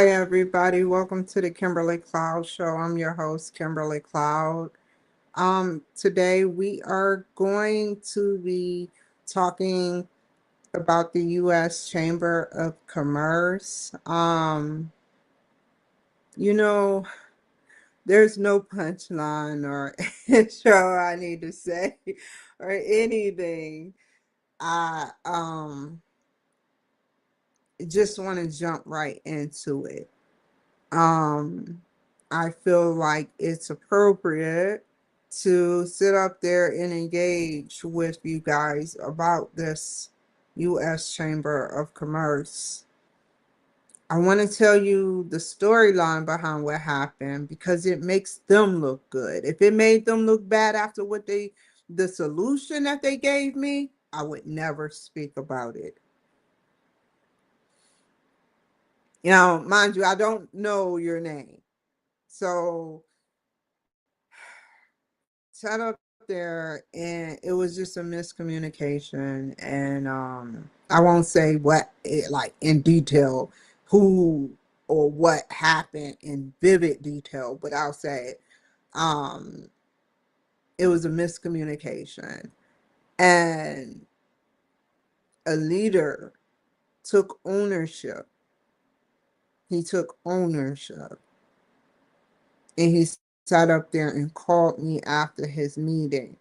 Hi, everybody. Welcome to the Kimberly Cloud Show. I'm your host, Kimberly Cloud. Today we are going to be talking about the U.S. Chamber of Commerce. You know, there's no punchline or intro I need to say or anything. I just want to jump right into it. Um, I feel like it's appropriate to sit up there and engage with you guys about this U.S. Chamber of Commerce. I want to tell you the storyline behind what happened because it makes them look good. If it made them look bad after the solution that they gave me, I would never speak about it. Mind you, I don't know your name. So sat up there and it was just a miscommunication, and I won't say what it like in detail, who or what happened in vivid detail, but I'll say um it was a miscommunication, and a leader took ownership. He took ownership, and he sat up there and called me after his meeting,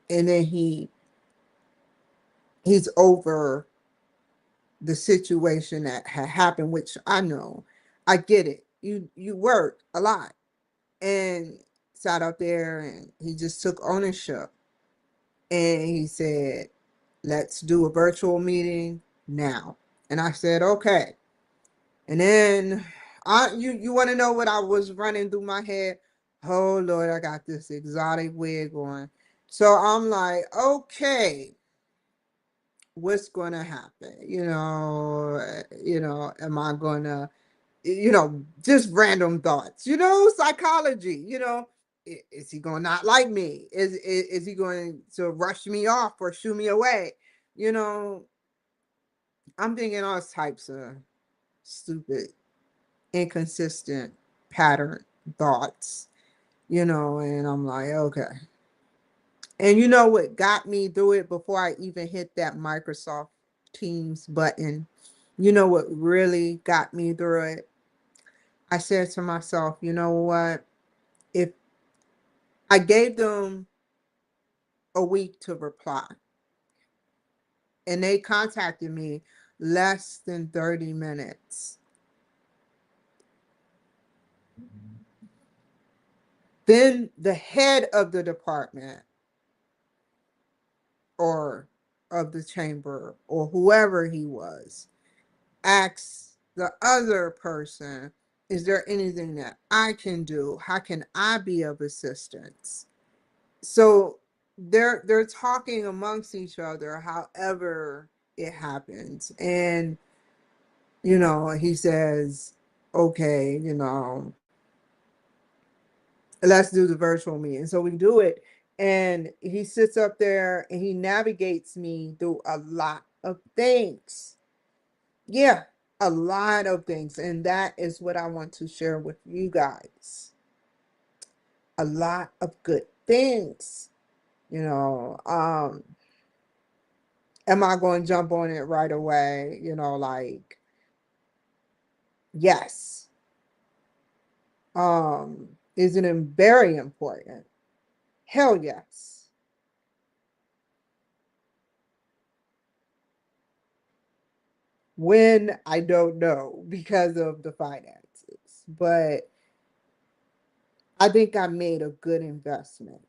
and then he's over the situation that had happened, which I know. I get it. You work a lot, and sat out there and he just took ownership, and he said, let's do a virtual meeting now. And I said, okay. And then you want to know what I was running through my head? Oh Lord, I got this exotic wig on. So I'm like, okay, what's going to happen? Am I going to, just random thoughts, psychology, is he going to not like me? Is he going to rush me off or shoo me away? You know, I'm thinking all types of stupid, inconsistent pattern thoughts, and I'm like, okay. And you know what got me through it before I even hit that Microsoft Teams button? You know what really got me through it? I said to myself, you know what? If I gave them a week to reply and they contacted me less than 30 minutes, then the head of the department or of the chamber or whoever he was asks the other person, is there anything that I can do? How can I be of assistance? So they're talking amongst each other, however it happens. And he says, okay, let's do the virtual meeting. So we do it, and he sits up there and he navigates me through a lot of things. Yeah, a lot of things. And that is what I want to share with you guys. A lot of good things. You know, um, am I going to jump on it right away? Yes. Is it very important? Hell yes. When, I don't know because of the finances, but I think I made a good investment,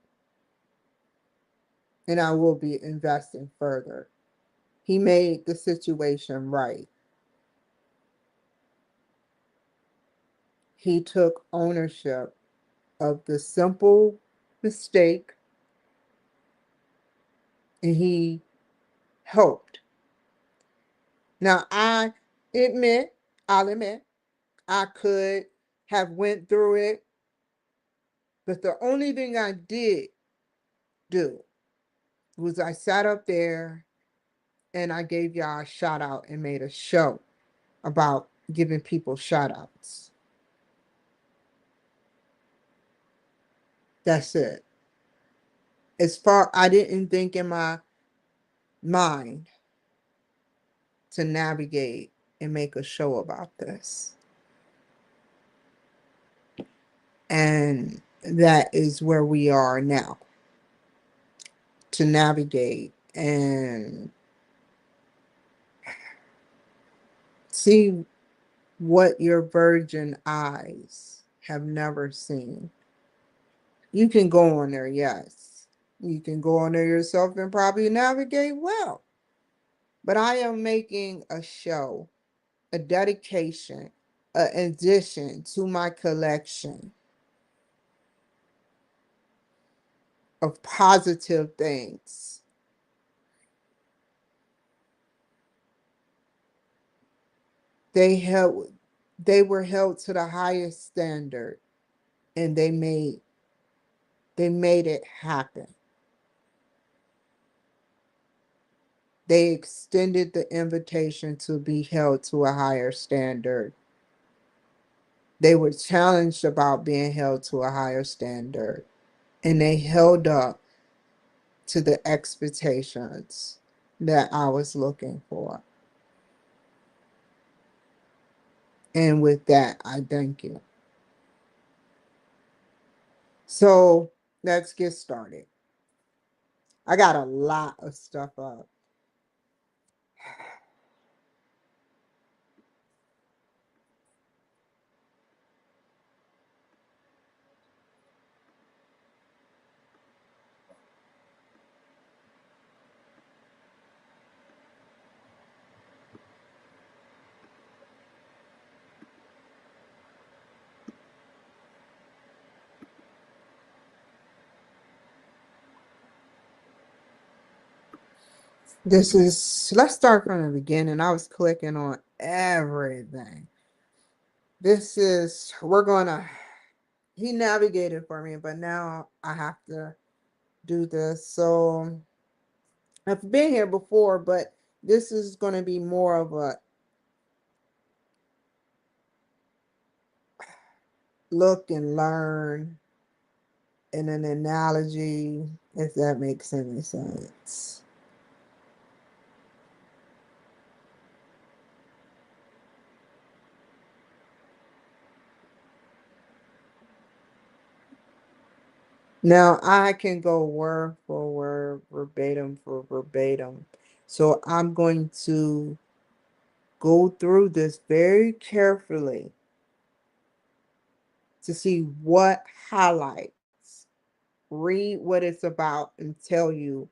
and I will be investing further. He made the situation right. He took ownership of the simple mistake, and he helped. Now admit, I'll admit, I could have went through it, but the only thing I did do was I sat up there and I gave y'all a shout out and made a show about giving people shout outs. That's it. As far, I didn't think in my mind to navigate and make a show about this. And that is where we are now, to navigate and see what your virgin eyes have never seen. You can go on there, yes. You can go on there yourself and probably navigate well. But I am making a show, a dedication, an addition to my collection of positive things. They held they were held to the highest standard, and they made it happen. They extended the invitation to be held to a higher standard. They were challenged about being held to a higher standard, and they held up to the expectations that I was looking for. And with that, I thank you. So let's get started. I got a lot of stuff up. Let's start from the beginning. I was clicking on everything. He navigated for me, but now I have to do this. So I've been here before, but this is going to be more of a look and learn and an analogy, if that makes any sense. Now I can go word for word, verbatim for verbatim. So I'm going to go through this very carefully to see what highlights, read what it's about, and tell you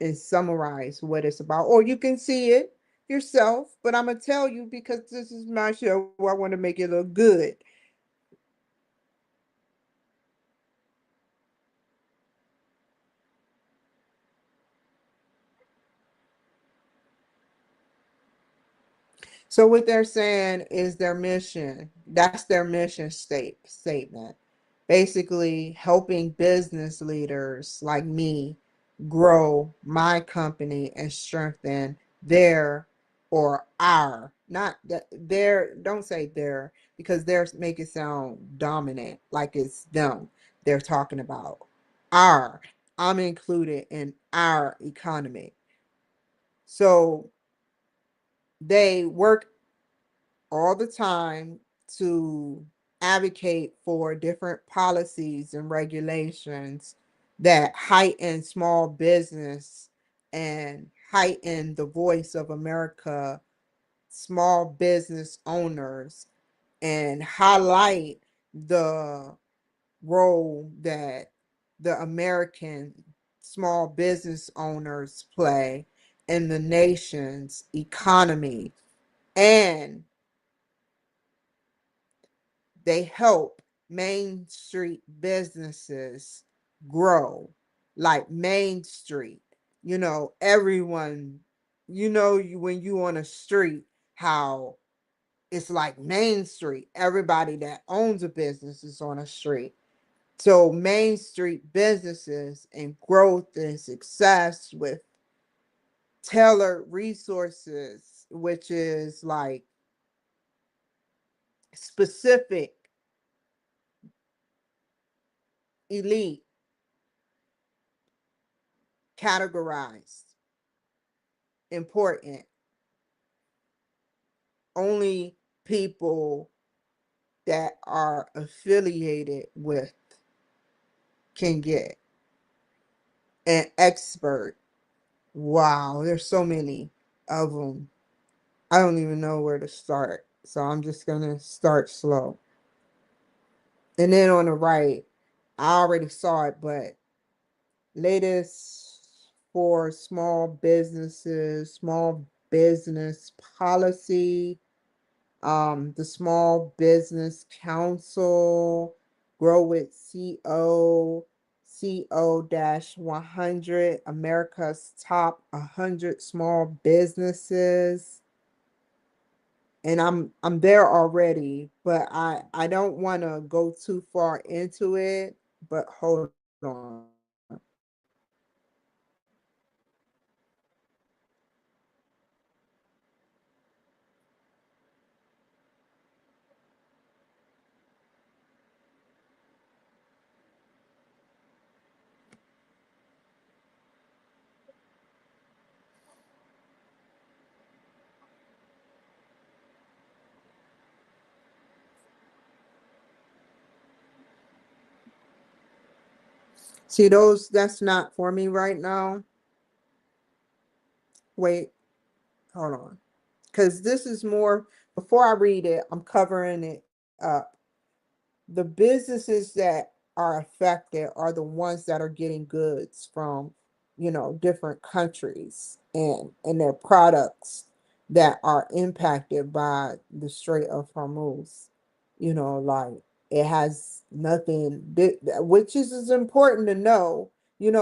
and summarize what it's about. Or you can see it yourself, but I'm going to tell you because this is my show. I want to make it look good. So what they're saying is their mission. That's their mission statement. Basically helping business leaders like me grow my company and strengthen their or our, not that their, don't say their, because theirs make it sound dominant like it's them they're talking about. Our, I'm included in our economy. So they work all the time to advocate for different policies and regulations that heighten small business and heighten the voice of America, small business owners, and highlight the role that the American small business owners play in the nation's economy, and they help Main Street businesses grow, like Main Street. Everyone, when you on a street, how it's like Main Street. Everybody that owns a business is on a street. So Main Street businesses and growth and success with tailored resources, which is like specific, elite, categorized, important. Only people that are affiliated with can get. An expert. Wow, there's so many of them. I don't even know where to start. So I'm just going to start slow. And then on the right, I already saw it, but latest for small businesses, small business policy, the Small Business Council, Grow with CO 100, America's top 100 small businesses. And I'm there already, but I don't want to go too far into it. But hold on. See those? That's not for me right now. Wait, hold on. Because this is more, before I read it, I'm covering it up. The businesses that are affected are the ones that are getting goods from, different countries, and their products that are impacted by the Strait of Hormuz. Like, it has nothing, which is important to know,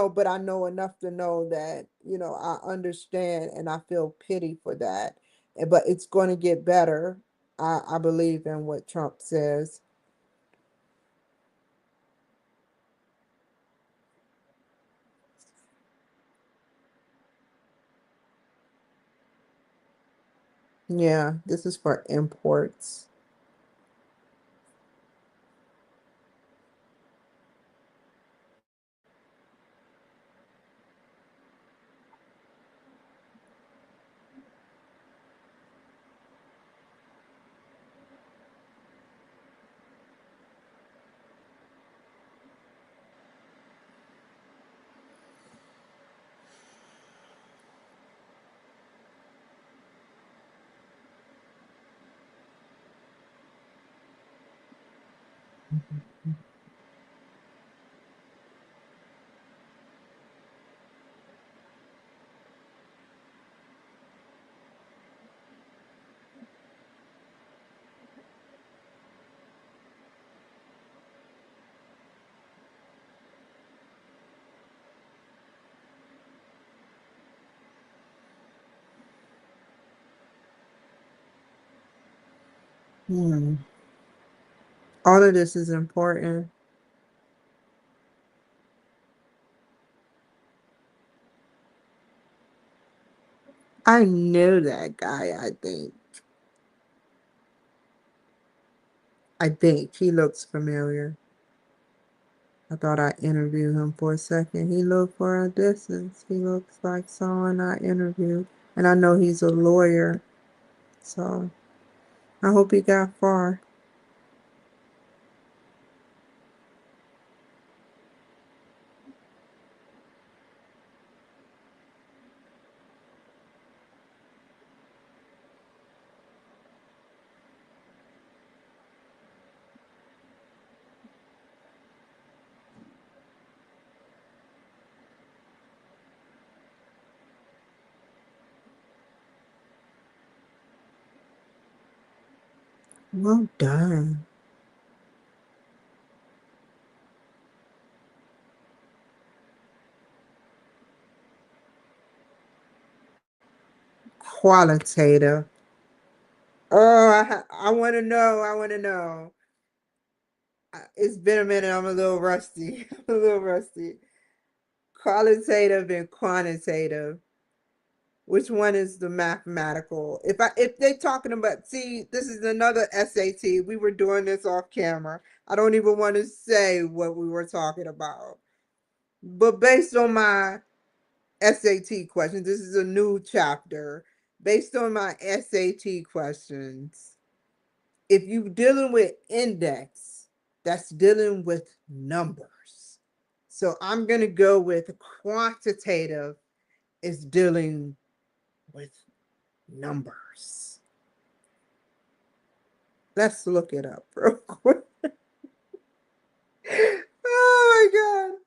but I know enough to know that, I understand and I feel pity for that. But it's going to get better. I believe in what Trump says. Yeah, this is for imports. Hmm. All of this is important. I knew that guy, I think he looks familiar. I thought I interviewed him for a second. He looked for a distance. He looks like someone I interviewed. And I know he's a lawyer. So I hope he got far. Well done. Qualitative. Oh, I want to know. I want to know. It's been a minute. I'm a little rusty. I'm a little rusty. Qualitative and quantitative. Which one is the mathematical? If they're talking about, see, this is another SAT. We were doing this off camera. I don't even want to say what we were talking about. But based on my SAT questions, this is a new chapter. Based on my SAT questions, if you're dealing with index, that's dealing with numbers. So I'm going to go with quantitative is dealing with numbers. Let's look it up real quick. Oh my God.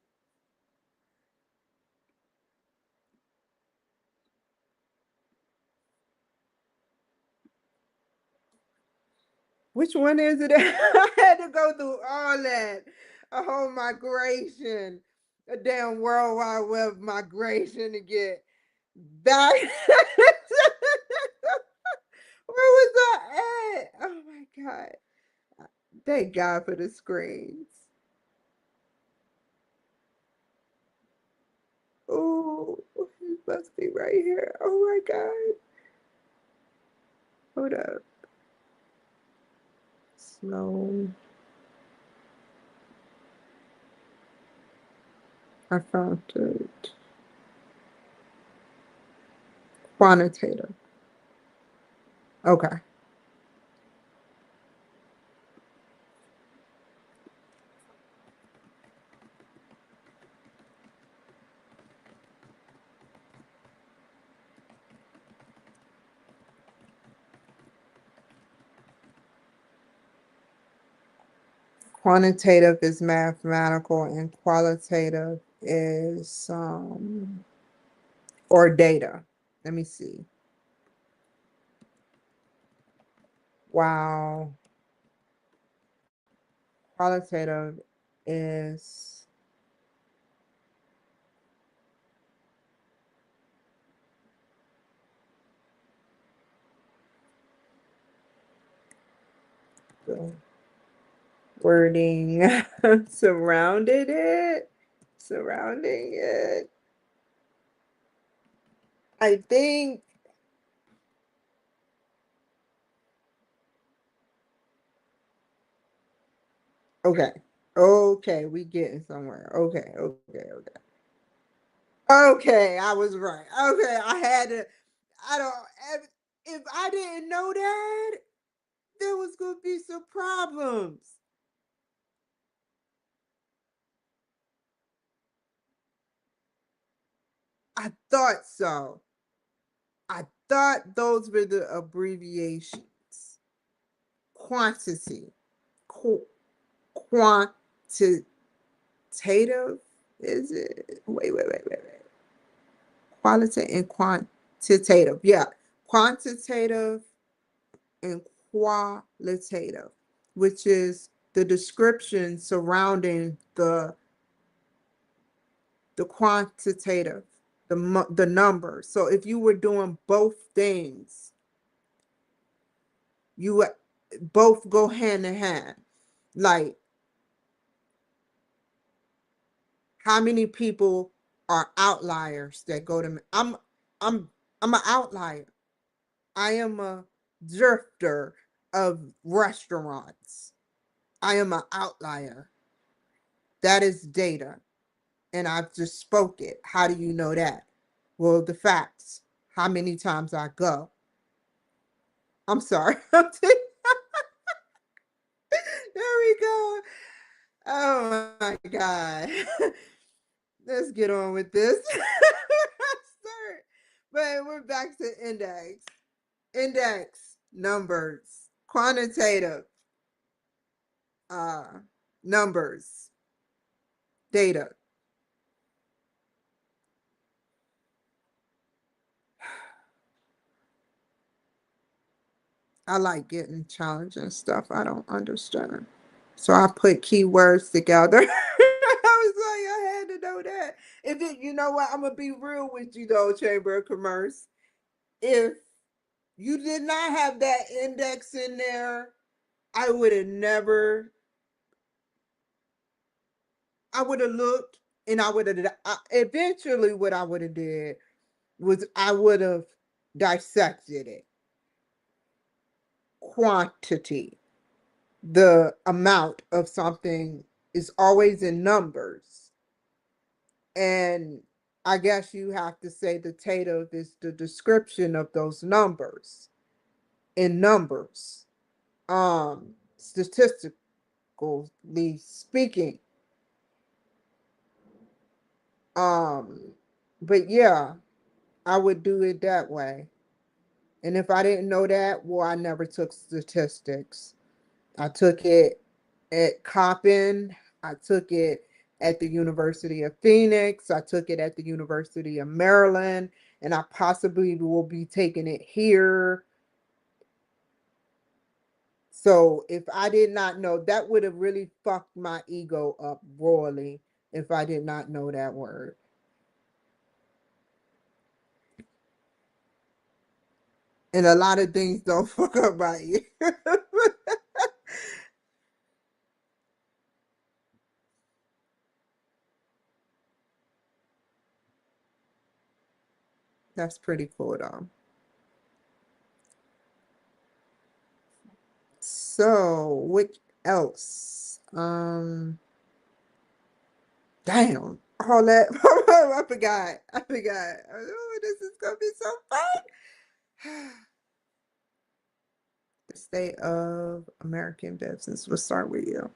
Which one is it? I had to go through all that. A whole migration, a damn World Wide Web migration to get back. Where was I at? Oh my God. Thank God for the screens. Oh, it must be right here. Oh my God. Hold up. Slow. I found it. Quantitative. Okay. Quantitative is mathematical and qualitative is or data. Let me see. Wow. Qualitative is the wording surrounding it. I think okay. Okay, we getting somewhere. Okay, okay, okay. Okay, I was right. Okay, I had to I don't if I didn't know that, there was gonna be some problems. I thought so. I thought those were the abbreviations. Quantity, qu- quantitative, is it? Wait. Qualitative and quantitative. Yeah, quantitative and qualitative, which is the description surrounding the quantitative, the number. So if you were doing both things, you both go hand in hand. Like how many people are outliers that go to me? I'm I'm an outlier. I am a drifter of restaurants. I am an outlier. That is data. And I've just spoke it. How do you know that? Well, the facts. How many times I go. I'm sorry. there we go. Oh my God. Let's get on with this. Start. But we're back to index. Index, numbers, quantitative, uh, numbers, data. I like getting challenging stuff I don't understand. So I put keywords together. I was like, I had to know that. If it, you know what, I'm gonna be real with you though, Chamber of Commerce. If you did not have that index in there, I would have never. I would have looked, and I would have eventually what I would have did. I would have dissected it. Quantity, the amount of something, is always in numbers. And I guess you have to say the tative is the description of those numbers in numbers. Statistically speaking. Um, but yeah, I would do it that way. And if I didn't know that, well, I never took statistics. I took it at Coppin. I took it at the University of Phoenix. I took it at the University of Maryland. And I possibly will be taking it here. So if I did not know, that would have really fucked my ego up royally if I did not know that word. And a lot of things don't fuck up my ear. That's pretty cool though. So, which else? Damn. All that. I forgot. I forgot. Oh, this is gonna be so fun. The state of American business. We'll start with you.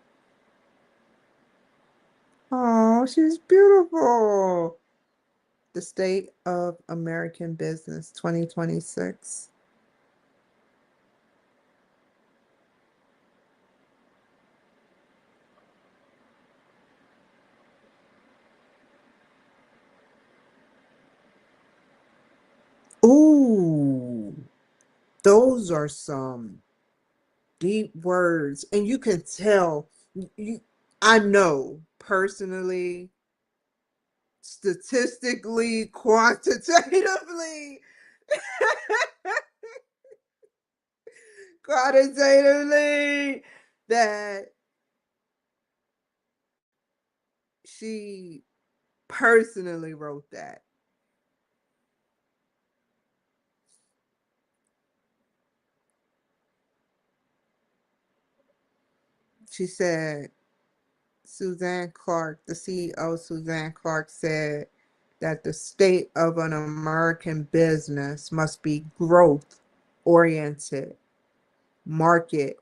Oh, she's beautiful. The state of American business 2026. Ooh, those are some deep words. And you can tell you I know personally, statistically, quantitatively, quantitatively, that she personally wrote that. She said, Suzanne Clark, the CEO, Suzanne Clark, said that the state of an American business must be growth oriented, market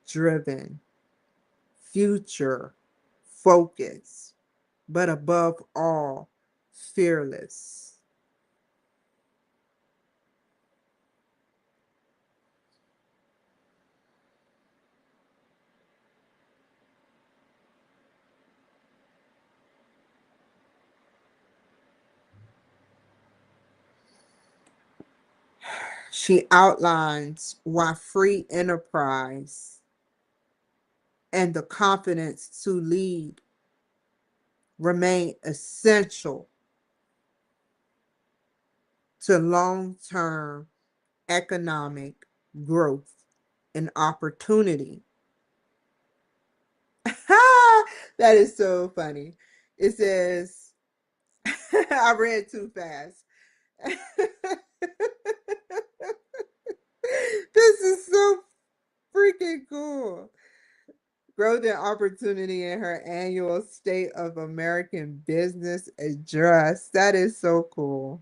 driven, future focused, but above all, fearless. She outlines why free enterprise and the confidence to lead remain essential to long term economic growth and opportunity. That is so funny. It says, I read too fast. This is so freaking cool. Growth and opportunity in her annual State of American Business address. That is so cool.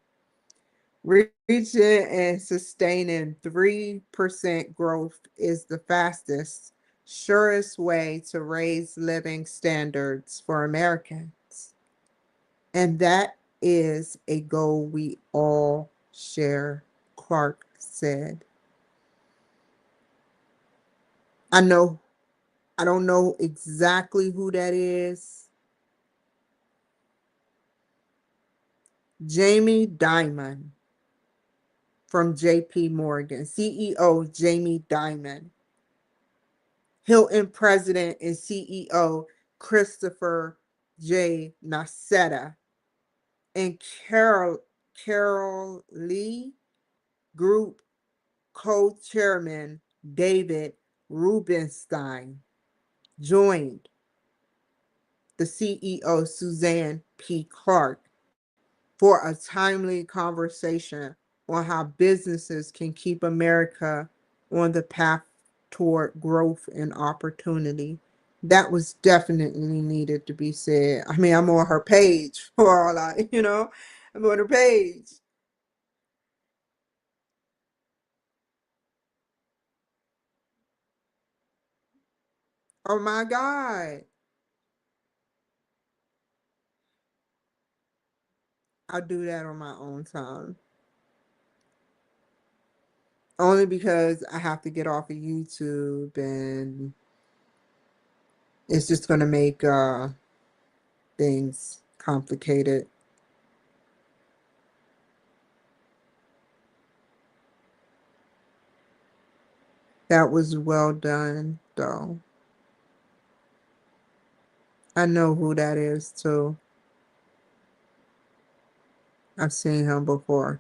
Reaching and sustaining 3% growth is the fastest, surest way to raise living standards for Americans. And that is a goal we all share, Clark said. I know, I don't know exactly who that is. Jamie Dimon from JP Morgan, CEO Jamie Dimon. Hilton President and CEO Christopher J. Nassetta, and Carol Lee Group co-chairman David Rubenstein joined the CEO Suzanne P. Clark for a timely conversation on how businesses can keep America on the path toward growth and opportunity. That was definitely needed to be said. I mean, I'm on her page for all I'm on her page. Oh my God. I do that on my own time. Only because I have to get off of YouTube and it's just gonna make things complicated. That was well done though. I know who that is too. I've seen him before.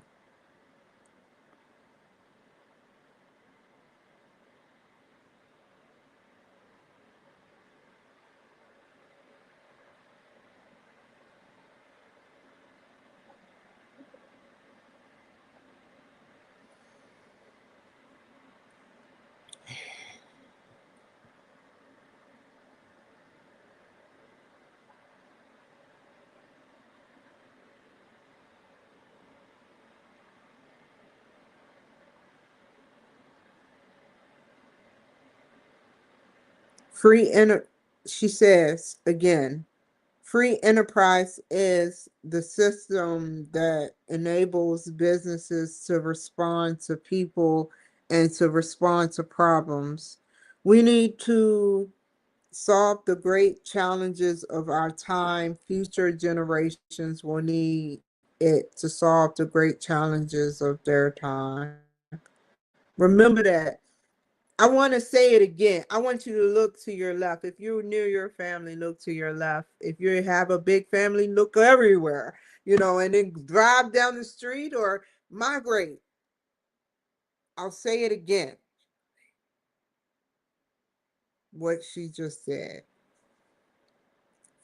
Free enter She says again, free enterprise is the system that enables businesses to respond to people and to respond to problems. We need to solve the great challenges of our time. Future generations will need it to solve the great challenges of their time. Remember that. I want to say it again. I want you to look to your left. If you're near your family, look to your left. If you have a big family, look everywhere, and then drive down the street or migrate. I'll say it again, what she just said.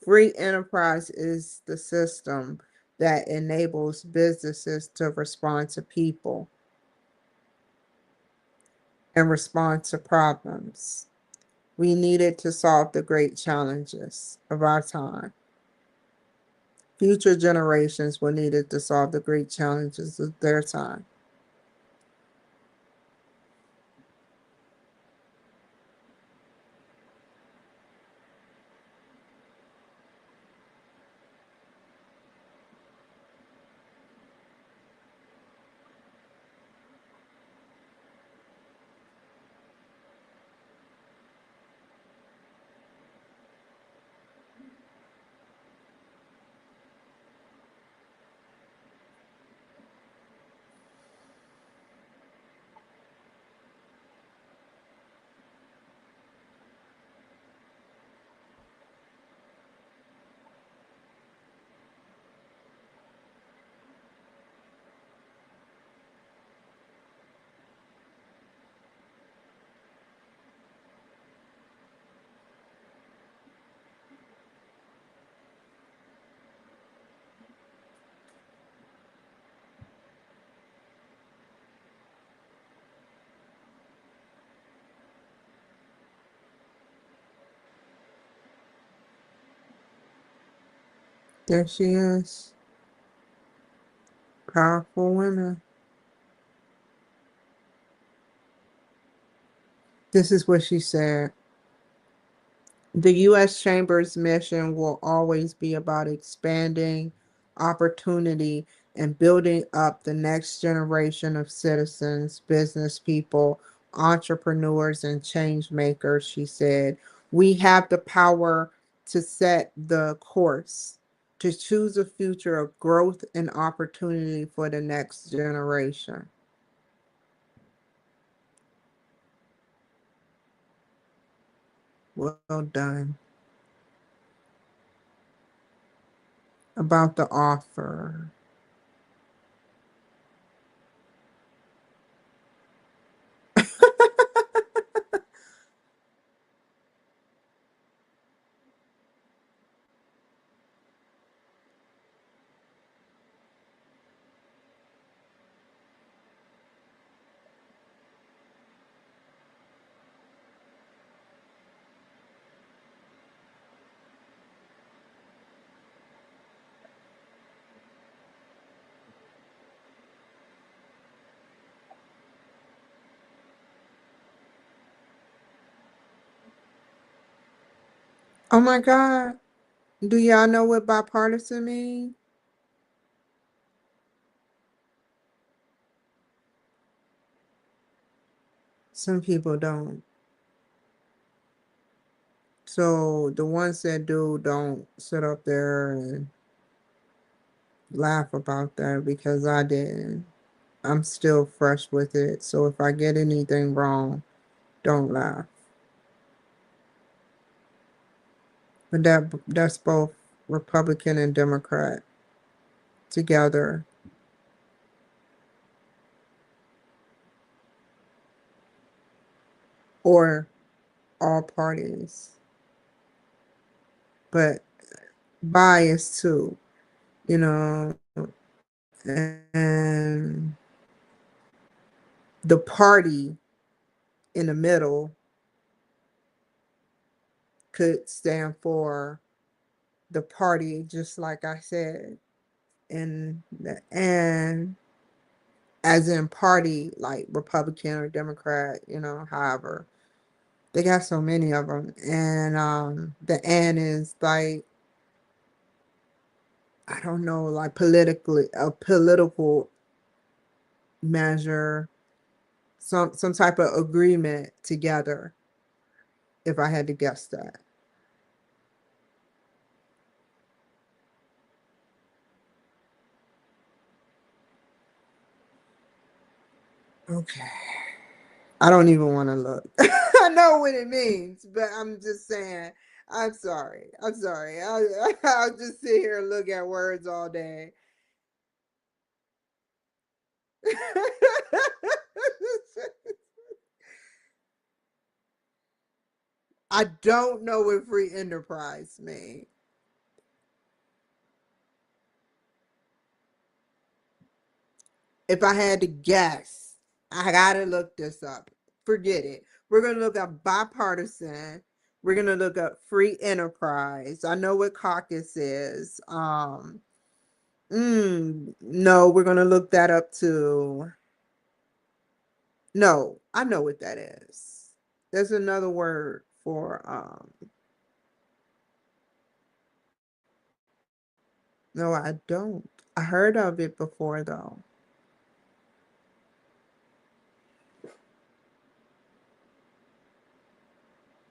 Free enterprise is the system that enables businesses to respond to people and respond to problems. We need it to solve the great challenges of our time. Future generations will need it to solve the great challenges of their time. There she is. Powerful women. This is what she said. The U.S. Chamber's mission will always be about expanding opportunity and building up the next generation of citizens, business people, entrepreneurs, and change makers, she said. We have the power to set the course, to choose a future of growth and opportunity for the next generation. Well done. About the offer. Oh my God. Do y'all know what bipartisan means? Some people don't. So the ones that do don't sit up there and laugh about that because I didn't. I'm still fresh with it. So if I get anything wrong, don't laugh. But that's both Republican and Democrat together, or all parties, but biased too, you know. And the party in the middle could stand for the party, just like I said, and as in party, like Republican or Democrat, however. They got so many of them. And the and is like, I don't know, like politically, a political measure, some type of agreement together, if I had to guess that. Okay. I don't even want to look. I know what it means, but I'm just saying, I'm sorry. I'm sorry. I'll just sit here and look at words all day. I don't know what free enterprise means. If I had to guess, I gotta look this up. Forget it. We're gonna look up bipartisan. We're gonna look up free enterprise. I know what caucus is. No, we're gonna look that up too. No, I know what that is. There's another word for no, I don't. I heard of it before though.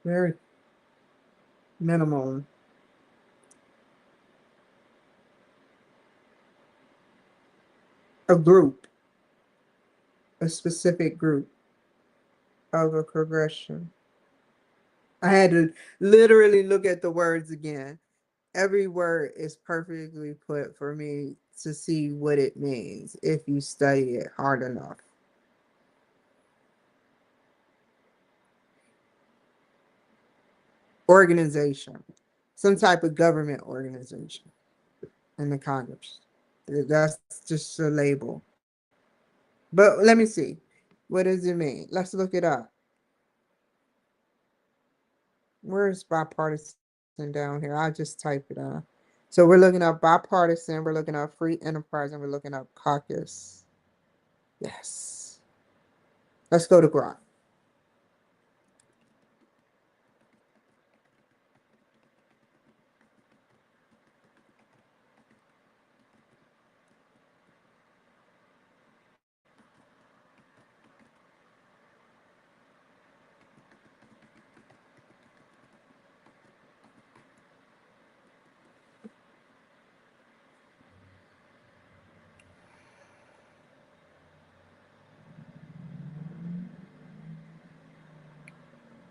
Very minimal. A group, a specific group of a progression. I had to literally look at the words again. Every word is perfectly put for me to see what it means if you study it hard enough. Organization, some type of government organization in the Congress. That's just a label. But let me see. What does it mean? Let's look it up. Where's bipartisan down here? I'll just type it out. So we're looking up bipartisan, we're looking up free enterprise, and we're looking up caucus. Yes. Let's go to Grok.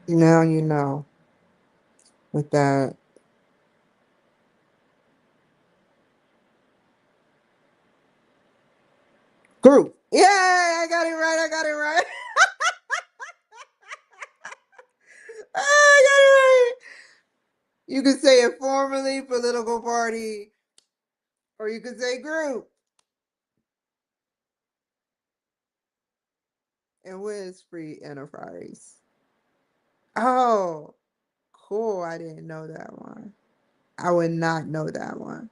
Now you know with that group. Yeah, I got it right. I got it right. I got it right. You could say informally political party, or you could say group. And what is free enterprise? Oh, cool. I didn't know that one. I would not know that one.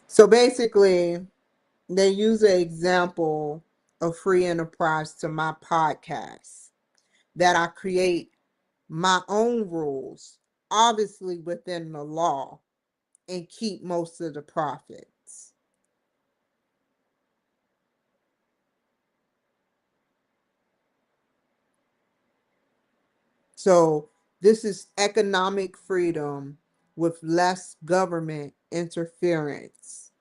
So basically, they use an example a free enterprise to my podcast, that I create my own rules, obviously within the law, and keep most of the profits. So this is economic freedom with less government interference.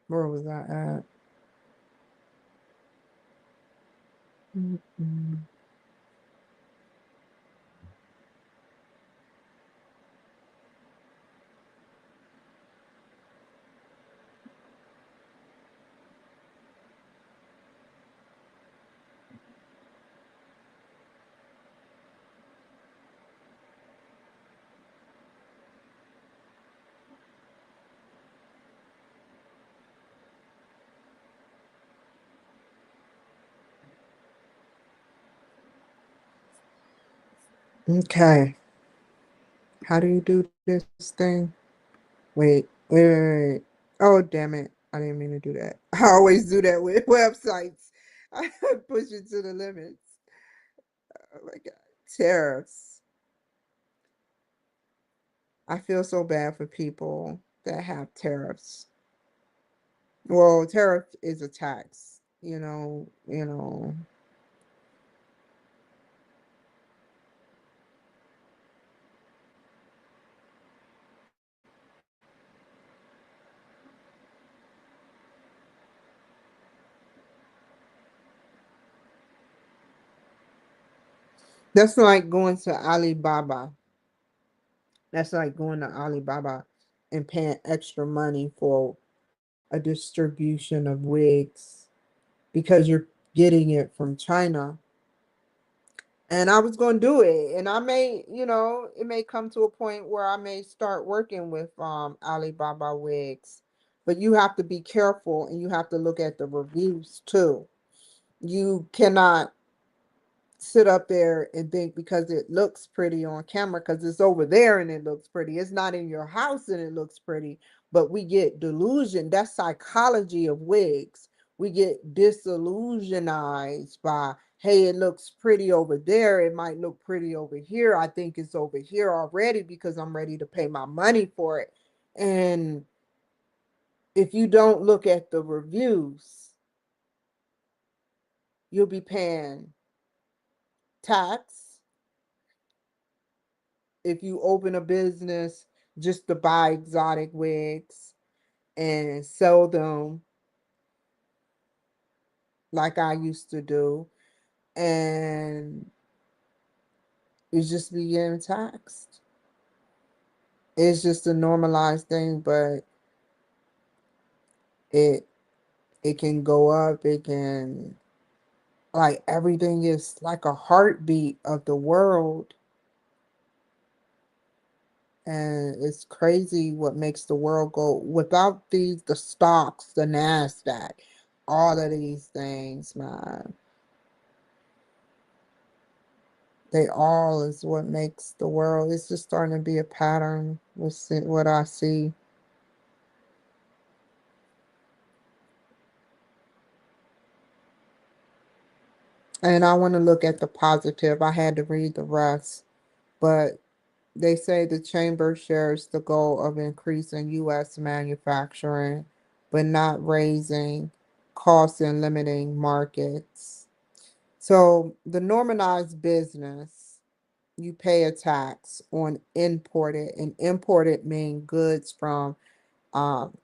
Where was I at? Mm-mm. Okay. How do you do this thing? Wait. Oh, damn it. I didn't mean to do that. I always do that with websites. I push it to the limits. Oh my God. Tariffs. I feel so bad for people that have tariffs. Well, tariff is a tax, That's like going to Alibaba. That's like going to Alibaba and paying extra money for a distribution of wigs because you're getting it from China. And I was going to do it. And I may, it may come to a point where I may start working with Alibaba wigs. But you have to be careful and you have to look at the reviews too. You cannot sit up there and think because it looks pretty on camera, because it's over there and it looks pretty. It's not in your house and it looks pretty, but we get delusion. That's psychology of wigs. We get disillusionized by, hey, it looks pretty over there. It might look pretty over here. I think it's over here already because I'm ready to pay my money for it. And if you don't look at the reviews, you'll be paying tax if you open a business just to buy exotic wigs and sell them like I used to do, and it's just be getting taxed. It's just a normalized thing, but it it can go up, it can, like, everything is like a heartbeat of the world. And it's crazy what makes the world go without the stocks, the NASDAQ, all of these things, man. They all is what makes the world. It's just starting to be a pattern with what I see. And I want to look at the positive. I had to read the rest, but they say the chamber shares the goal of increasing U.S. manufacturing, but not raising costs and limiting markets. So the normalized business, you pay a tax on imported, and imported mean goods from um,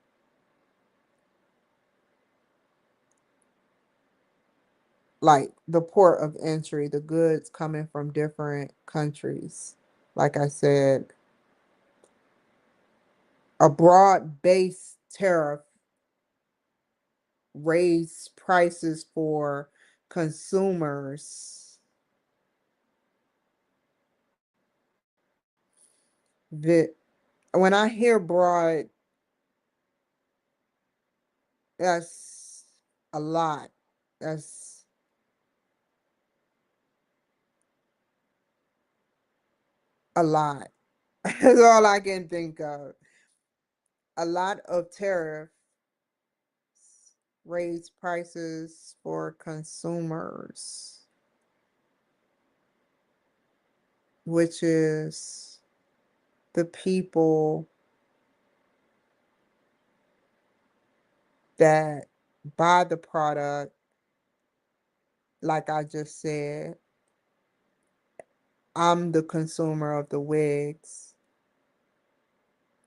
like the port of entry, the goods coming from different countries. Like I said, a broad-based tariff raised prices for consumers. That when I hear broad, that's a lot. That's a lot. That's all I can think of. a lot of tariffs raise prices for consumers, which is the people that buy the product, like I just said. I'm the consumer of the wigs,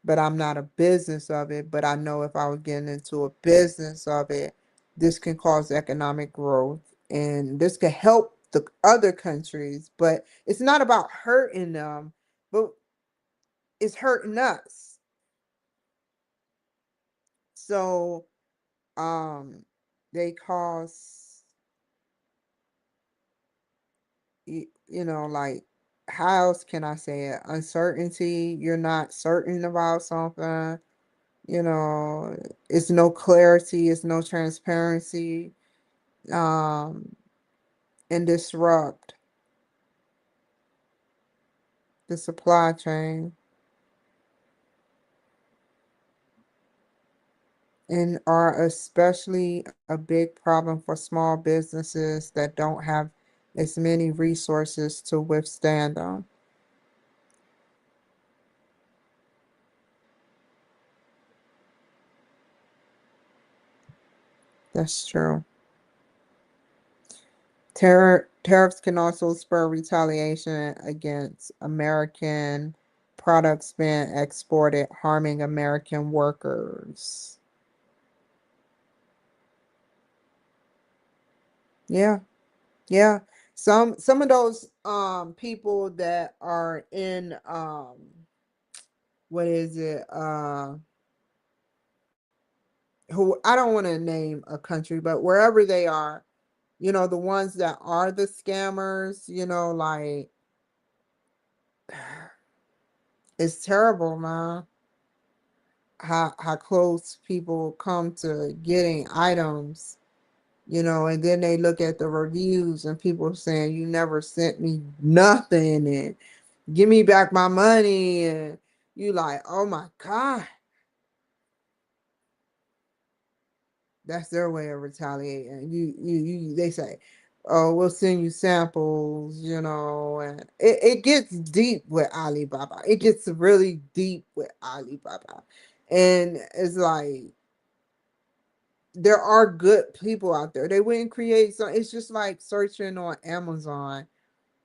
but I'm not a business of it. But I know if I was getting into a business of it, this can cause economic growth and this could help the other countries. But it's not about hurting them, but it's hurting us. So um they cause like, how else can I say it? Uncertainty. You're not certain about something. You know, it's no clarity, it's no transparency, um, and disrupt the supply chain and are especially a big problem for small businesses that don't have as many resources to withstand them. That's true. Tariffs can also spur retaliation against American products being exported, harming American workers. Yeah, yeah. Some of those people that are in what is it? Who, I don't want to name a country, but wherever they are, the ones that are the scammers, like, it's terrible, man. How close people come to getting items, and then they look at the reviews and people saying you never sent me nothing and give me back my money, and you like, oh my God, that's their way of retaliating. They say, oh, we'll send you samples, and it gets deep with Alibaba. It gets really deep with Alibaba. And it's like, there are good people out there. They wouldn't create some. It's just like searching on Amazon,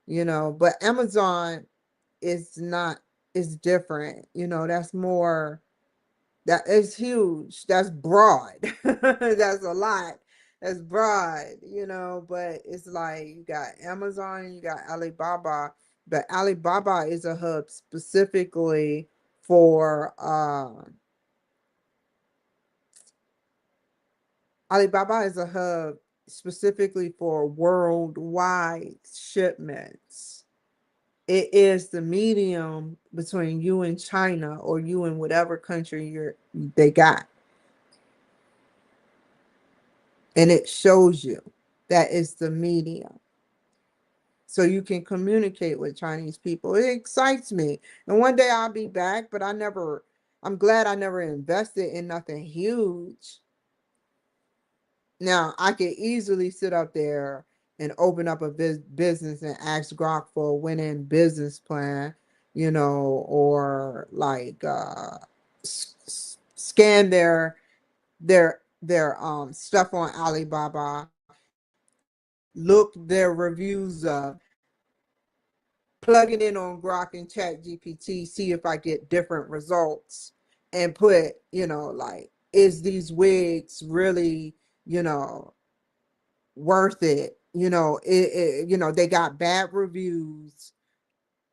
but Amazon is not, is different. That's more, that is huge. That's broad. That's a lot. That's broad, but it's like you got Amazon and you got Alibaba, but Alibaba is a hub specifically for Alibaba is a hub specifically for worldwide shipments. It is the medium between you and China, or you and whatever country they got. And it shows you that it's the medium. So you can communicate with Chinese people. It excites me. And one day I'll be back, but I'm glad I never invested in nothing huge. Now, I could easily sit up there and open up a business and ask Grok for a winning business plan, or like scan their stuff on Alibaba, look their reviews up, plug it in on Grok and Chat GPT, see if I get different results, and put, like, is these wigs really, you know, worth it? They got bad reviews.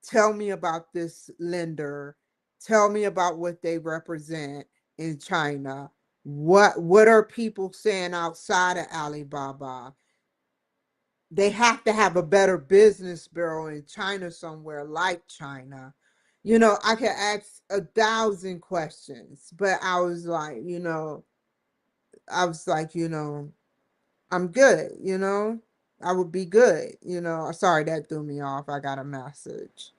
Tell me about this lender. Tell me about what they represent in China. What are people saying outside of Alibaba? They have to have a better business bureau in China somewhere, like China. I could ask 1,000 questions, but I was like, I'm good, I would be good, Sorry, that threw me off. I got a message.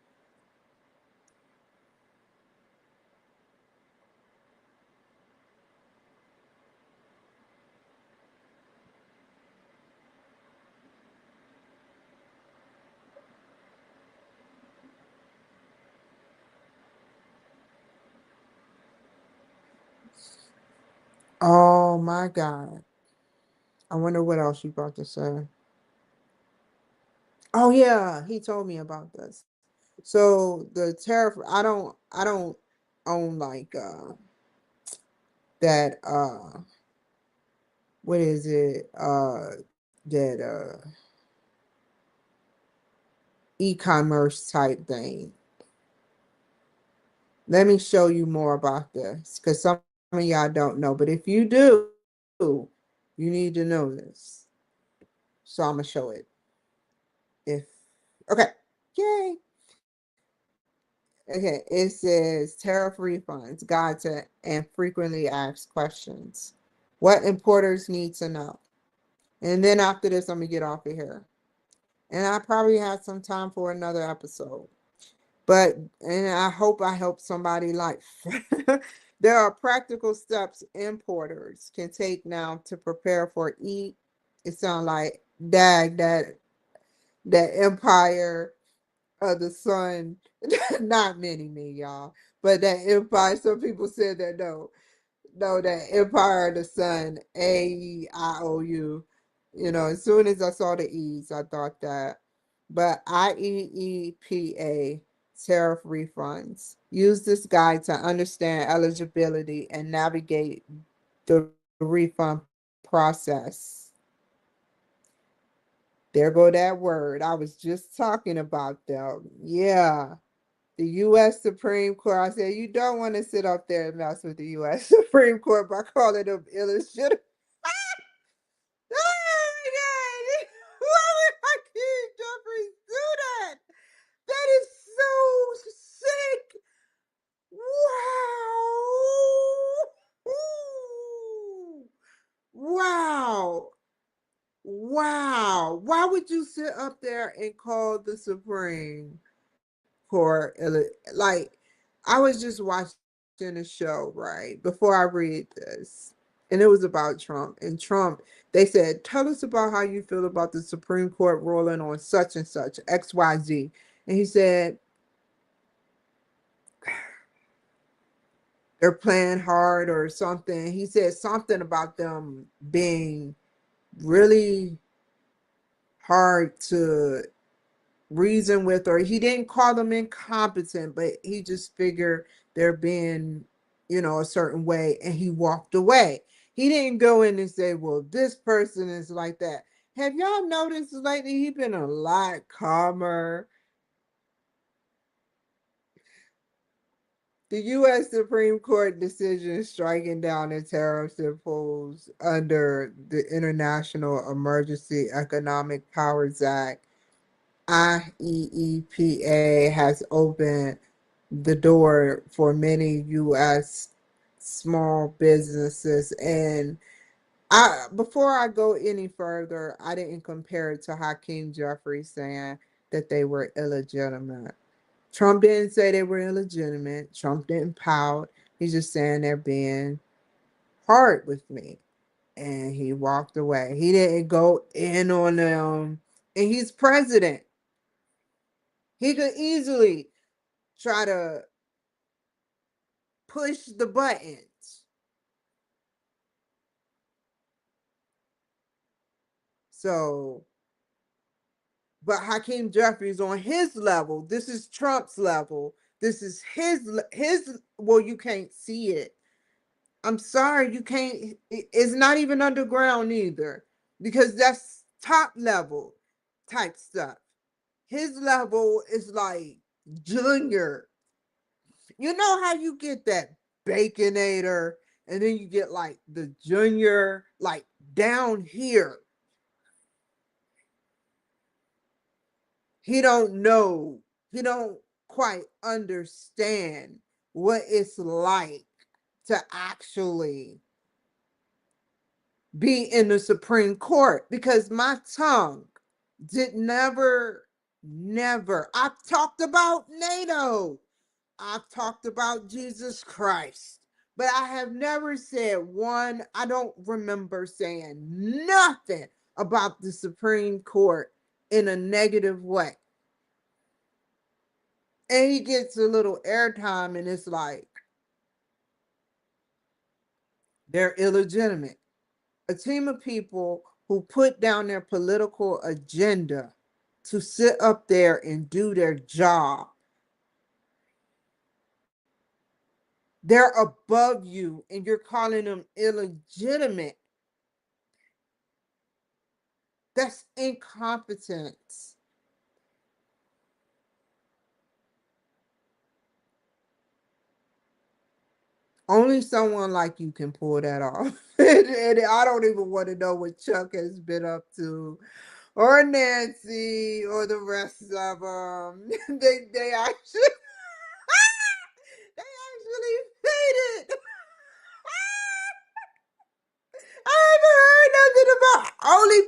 Oh my God. I wonder what else you about to say. Oh yeah, he told me about this. So the tariff, I don't own like that what is it? That e-commerce type thing. Let me show you more about this because some of y'all don't know. But if you do, you need to know this. So I'm gonna show it. If okay, yay. Okay, it says tariff refunds, guide to and frequently asked questions. What importers need to know. And then after this, I'm gonna get off of here. And I probably have some time for another episode. But and I hope I help somebody life. There are practical steps importers can take now to prepare for it sounds like that empire of the sun. Not many, y'all, but that empire. Some people said that no, that empire of the sun, AEIOU. As soon as I saw the E's, I thought that. But IEEPA tariff refunds. Use this guide to understand eligibility and navigate the refund process. There go that word. I was just talking about them. Yeah. The U.S. Supreme Court. I said, you don't want to sit up there and mess with the U.S. Supreme Court by calling them illegitimate. Oh my God. Why would Hakeem Jeffries do that? That is so sick. Wow. Wow. Wow. Why would you sit up there and call the Supreme Court like I was just watching a show, right, before I read this. And it was about Trump. And Trump, they said, tell us about how you feel about the Supreme Court ruling on such and such, XYZ. And he said, they're playing hard or something. He said something about them being really hard to reason with, or he didn't call them incompetent, but he just figured they're being, a certain way, and he walked away. He didn't go in and say, well, this person is like that. Have y'all noticed lately he's been a lot calmer? The U.S. Supreme Court decision striking down the tariffs imposed under the International Emergency Economic Powers Act, IEEPA, has opened the door for many U.S. small businesses. And before I go any further, I didn't compare it to Hakeem Jeffries saying that they were illegitimate. Trump didn't say they were illegitimate. Trump didn't pout. He's just saying they're being hard with me. And he walked away. He didn't go in on them. And he's president. He could easily try to push the buttons. So, but Hakeem Jeffries on his level, this is Trump's level. This is his. Well, you can't see it. I'm sorry, you can't. It's not even underground either, because that's top level type stuff. His level is like junior. You know how you get that baconator, and then you get like the junior, like down here. He don't know. He don't quite understand what it's like to actually be in the Supreme Court, because my tongue did never. I've talked about NATO. I've talked about Jesus Christ, but I have never said one. I don't remember saying nothing about the Supreme Court in a negative way. And he gets a little airtime, and it's like, They're illegitimate. A team of people who put down their political agenda to sit up there and do their job. They're above you and you're calling them illegitimate. That's incompetence. Only someone like you can pull that off. And I don't even want to know what Chuck has been up to, or Nancy, or the rest of them. They actually they actually made it. I haven't heard nothing about only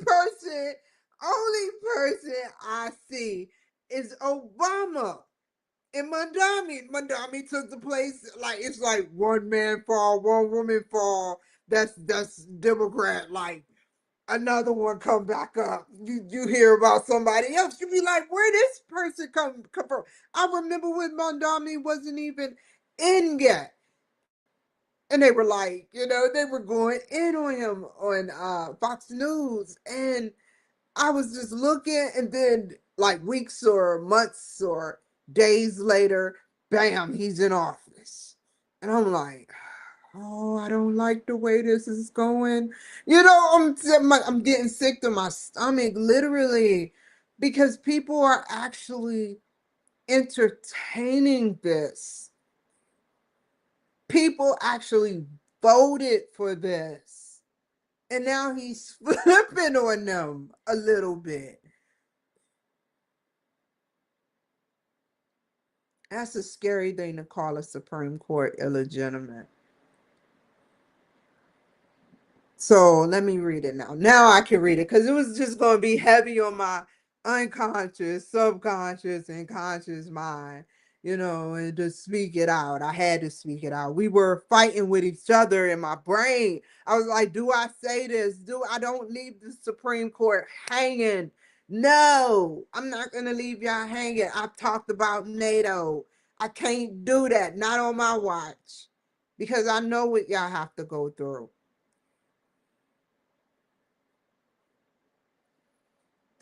person I see is Obama. And Mandami took the place, like it's like one man fall, one woman fall. That's Democrat. Like another one come back up. You hear about somebody else, you be like, where this person come from? I remember when Mandami wasn't even in yet. And they were like, they were going in on him on Fox News. And I was just looking, and then like weeks or months or days later, bam, he's in office. And I'm like, oh, I don't like the way this is going. I'm getting sick to my stomach, literally, because people are actually entertaining this. People actually voted for this. And now he's flipping on them a little bit. That's a scary thing to call a Supreme Court illegitimate. So let me read it now. Now I can read it because it was just going to be heavy on my unconscious, subconscious, and conscious mind, and to speak it out. I had to speak it out. We were fighting with each other in my brain. I was like, do I say this? I don't leave the Supreme Court hanging. No, I'm not going to leave y'all hanging. I've talked about NATO. I can't do that. Not on my watch because I know what y'all have to go through.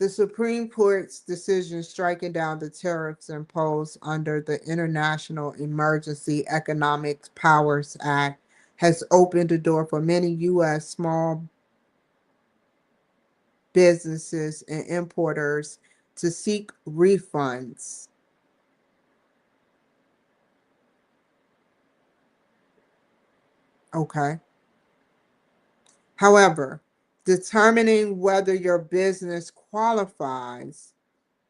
The Supreme Court's decision striking down the tariffs imposed under the International Emergency Economic Powers Act has opened the door for many U.S. small businesses and importers to seek refunds. Okay. However, determining whether your business qualifies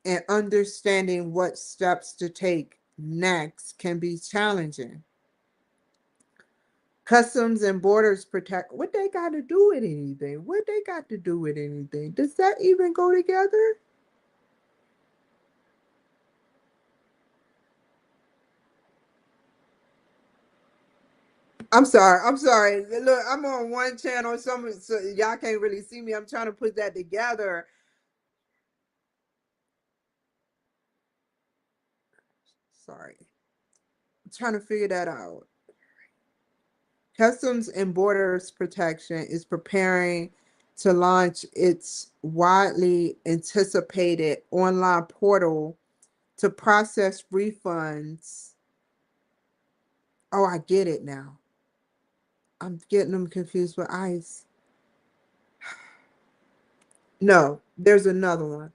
and understanding what steps to take next can be challenging. Customs and borders protect what they got to do with anything? What they got to do with anything? Does that even go together? I'm sorry. I'm sorry. Look, I'm on one channel. So y'all can't really see me. I'm trying to put that together. Sorry. I'm trying to figure that out. Customs and Borders Protection is preparing to launch its widely anticipated online portal to process refunds. Oh, I get it now. I'm getting them confused with ICE. No, there's another one.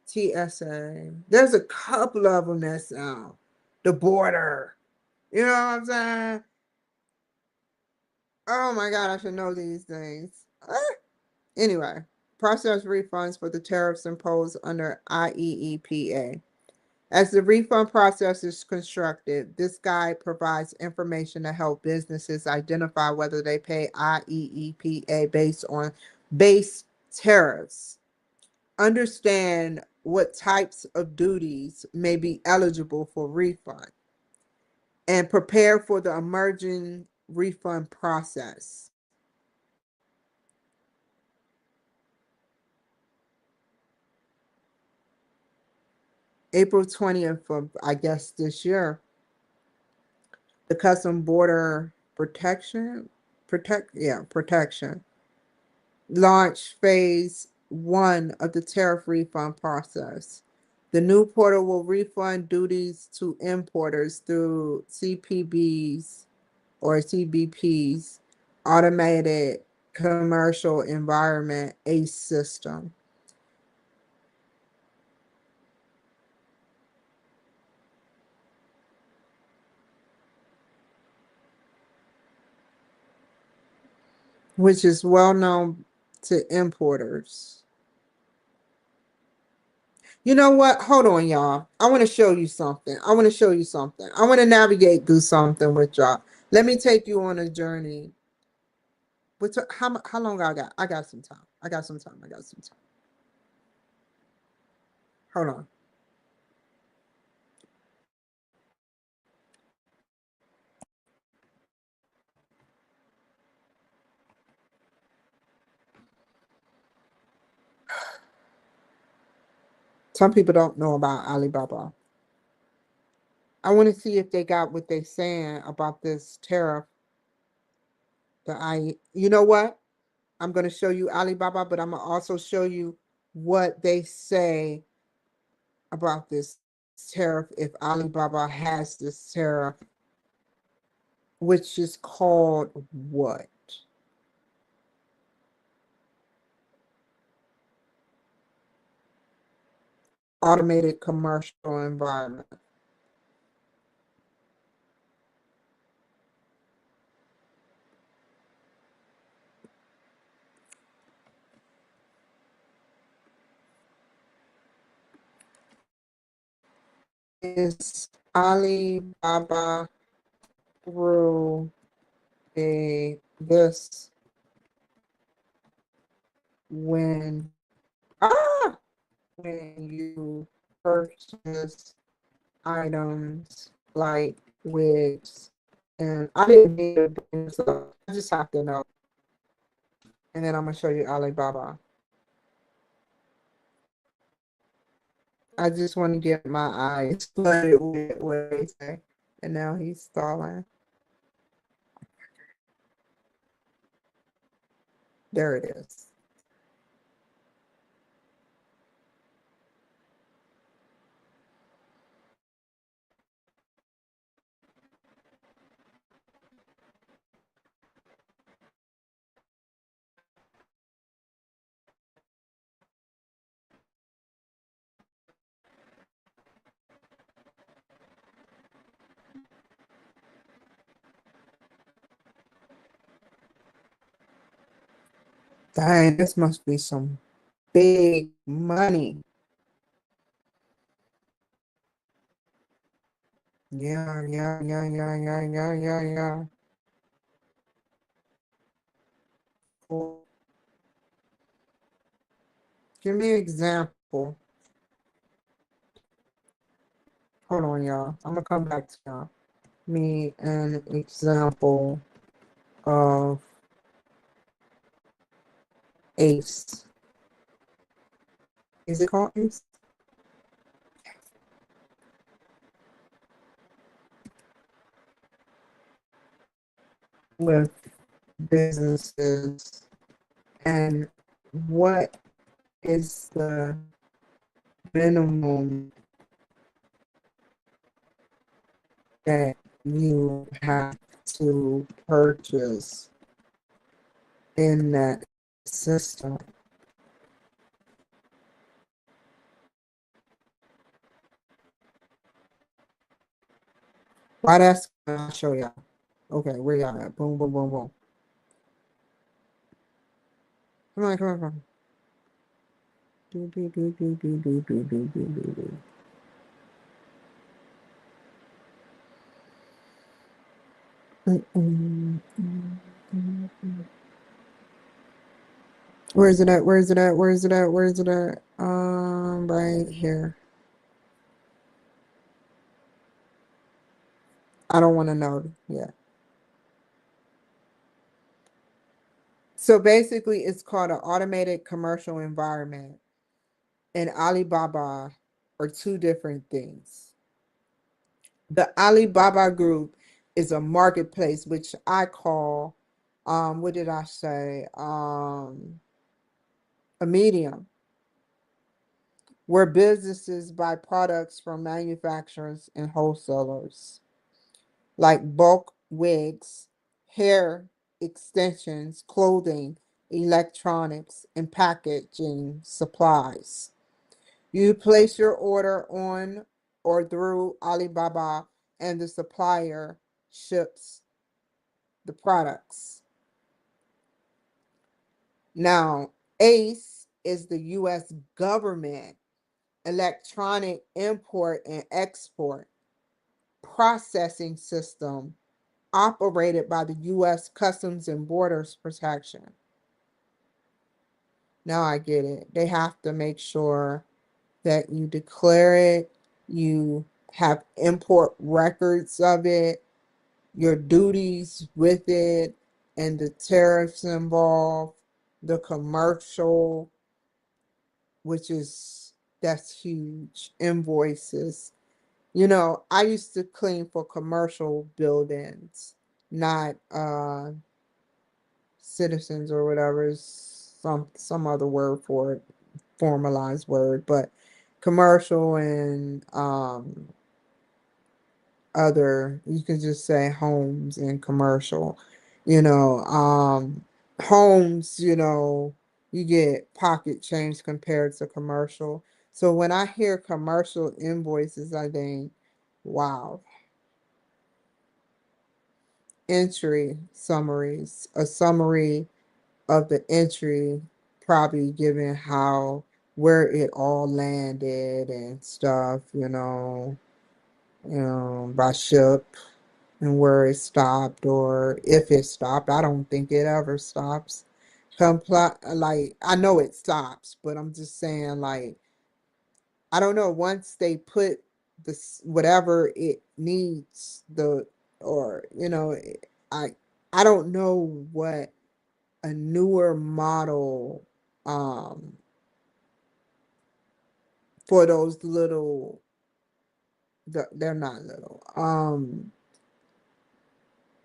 TSA. There's a couple of them that's the border. You know what I'm saying? Oh my God, I should know these things. Anyway, process refunds for the tariffs imposed under IEEPA. As the refund process is constructed, this guide provides information to help businesses identify whether they pay IEEPA based on base tariffs, understand what types of duties may be eligible for refund, and prepare for the emerging refund process. April 20th of, I guess, this year, the Custom Border protection, protection. Launch phase 1 of the tariff refund process. The new portal will refund duties to importers through CPBs or CBP's automated commercial environment ACE system. Which is well known to importers. You know what? Hold on, y'all. I want to show you something. I want to show you something. I want to navigate through something with y'all. Let me take you on a journey. How long I got? I got some time. I got some time. I got some time. Hold on. Some people don't know about Alibaba. I want to see if they got what they saying about this tariff. You know what? I'm going to show you Alibaba, but I'm going to also show you what they say about this tariff if Alibaba has this tariff, which is called what? Automated commercial environment. Is Alibaba through this when when you purchase items like wigs, and I didn't mean to bring this up. I just have to know, and then I'm gonna show you Alibaba. I just want to get my eyes flooded with what they say, and now he's stalling. There it is. Dang, this must be some big money. Yeah, yeah, yeah, yeah, yeah, yeah, yeah, yeah. Cool. Give me an example. Hold on, y'all. I'm gonna come back to y'all. Me an example of ACE. Is it called ACE? With businesses, and what is the minimum that you have to purchase in that system? Why that's I'll show y'all. Okay, where y'all at? Boom, boom, boom, boom. Come on, come on, come on. Do, do, do, do, do, do, do, do, do, do. Where is it at? Where is it at? Where is it at? Where is it at? Right here. I don't want to know yet. So basically, it's called an automated commercial environment, and Alibaba are two different things. The Alibaba group is a marketplace, which I call, what did I say? A medium, where businesses buy products from manufacturers and wholesalers, like bulk wigs, hair extensions, clothing, electronics, and packaging supplies. You place your order on or through Alibaba, and the supplier ships the products. Now, ACE is the US government electronic import and export processing system operated by the US Customs and Borders Protection. Now I get it. They have to make sure that you declare it, you have import records of it, your duties with it, and the tariffs involved, the commercial, which is that's huge, invoices. I used to clean for commercial buildings, not citizens or whatever, some other word for it, formalized word, but commercial and other, you can just say homes and commercial. you know Homes, you get pocket change compared to commercial. So when I hear commercial invoices, I think, wow. Entry summaries, a summary of the entry, probably given how, where it all landed and stuff, by ship, and where it stopped, or if it stopped. I don't think it ever stops. Comply, like, I know it stops, but I'm just saying, like, I don't know. Once they put this whatever it needs, or I I don't know what a newer model, um for those little, they're not little,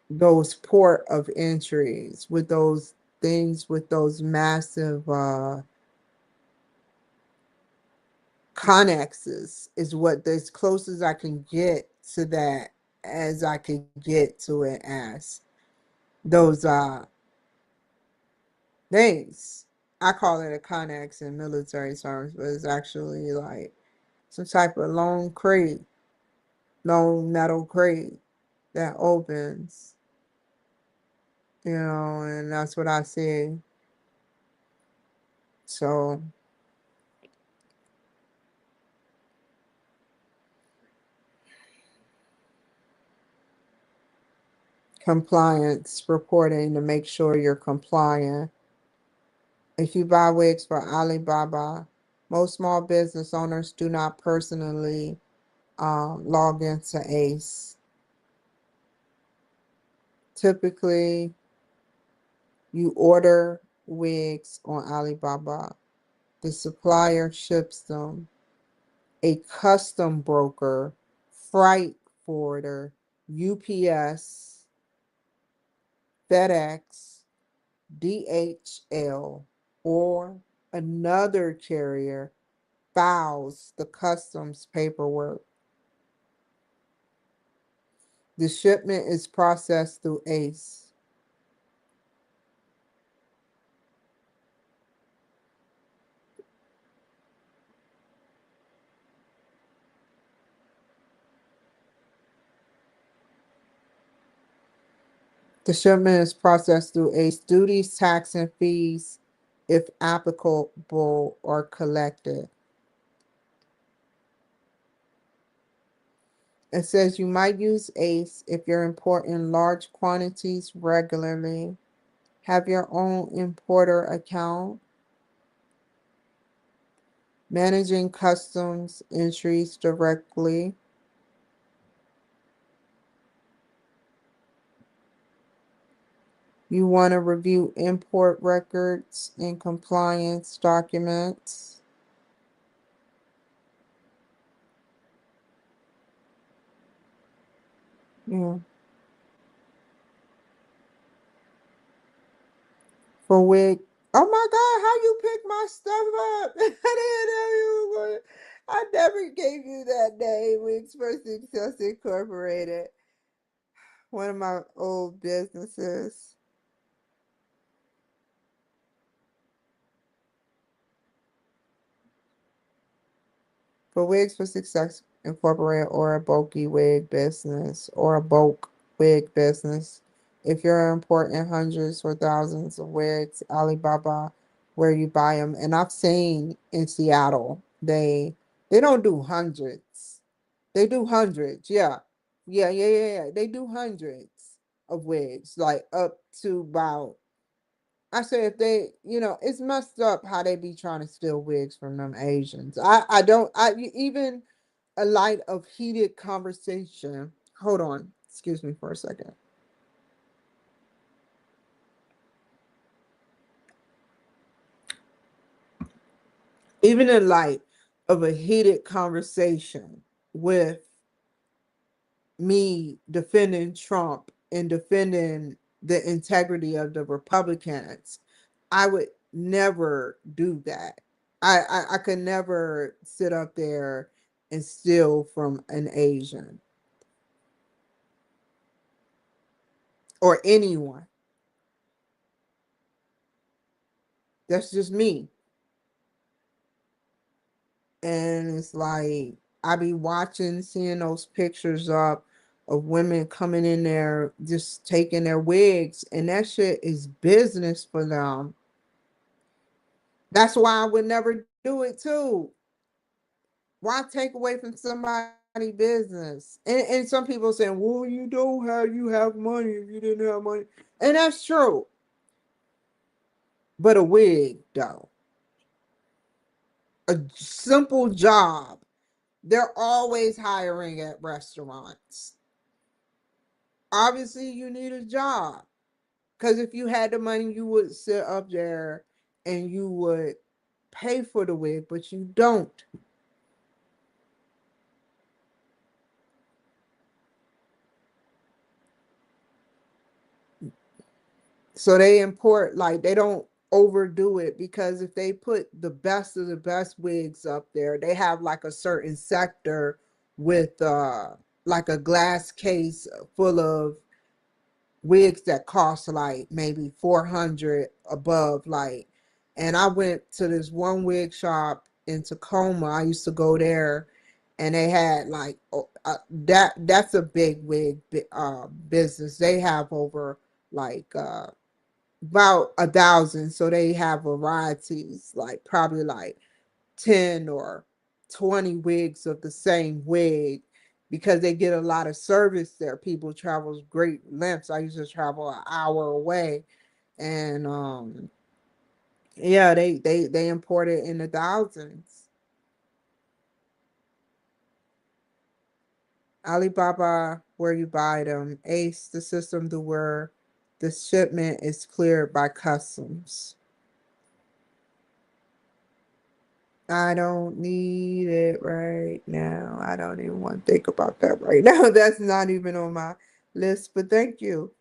those port of entries with those things, with those massive connexes, is what, as close as I can get to that, as I can get to it, as those things. I call it a connex in military terms, but it's actually like some type of long metal crate that opens, and that's what I see. So, compliance reporting, to make sure you're compliant. If you buy wigs for Alibaba, most small business owners do not personally log into ACE. Typically, you order wigs on Alibaba. The supplier ships them. A custom broker, freight forwarder, UPS, FedEx, DHL, or another carrier files the customs paperwork. The shipment is processed through ACE. The shipment is processed through ACE. Duties, tax, and fees, if applicable, are collected. It says you might use ACE if you're importing large quantities regularly, have your own importer account, managing customs entries directly, you want to review import records and compliance documents. Yeah. For wig. Oh my God, how you pick my stuff up? I didn't know you were going. I never gave you that name. Wigs for Success Incorporated. One of my old businesses. For Wigs for Success Incorporated or a bulky wig business or a bulk wig business. If you're importing hundreds or thousands of wigs, Alibaba, where you buy them. And I've seen in Seattle, they don't do hundreds. They do hundreds, yeah. Yeah. They do hundreds of wigs, like up to about I say if they, it's messed up how they be trying to steal wigs from them Asians. I don't, even a light of heated conversation. Hold on, excuse me for a second. Even in light of a heated conversation with me defending Trump and defending the integrity of the Republicans, I would never do that. I could never sit up there and steal from an Asian or anyone. That's just me. And it's like I be watching, seeing those pictures up of women coming in there just taking their wigs, and that shit is business for them. That's why I would never do it too. Why take away from somebody's business? And some people saying, well, you have money if you didn't have money. And that's true. But a wig though. A simple job. They're always hiring at restaurants. Obviously you need a job. Because if you had the money, you would sit up there and you would pay for the wig, but you don't. So they import, like, they don't overdo it, because if they put the best of the best wigs up there, they have like a certain sector with like a glass case full of wigs that cost like maybe 400 above, like. And I went to this one wig shop in Tacoma. I used to go there, and they had like that's a big wig business. They have over like about 1,000, so they have varieties, like probably like 10 or 20 wigs of the same wig, because they get a lot of service there. People travel great lengths. I used to travel an hour away, and yeah, they import it in the thousands. Alibaba, where you buy them. Ace, the system to where the shipment is cleared by customs. I don't need it right now. I don't even want to think about that right now. That's not even on my list, but thank you.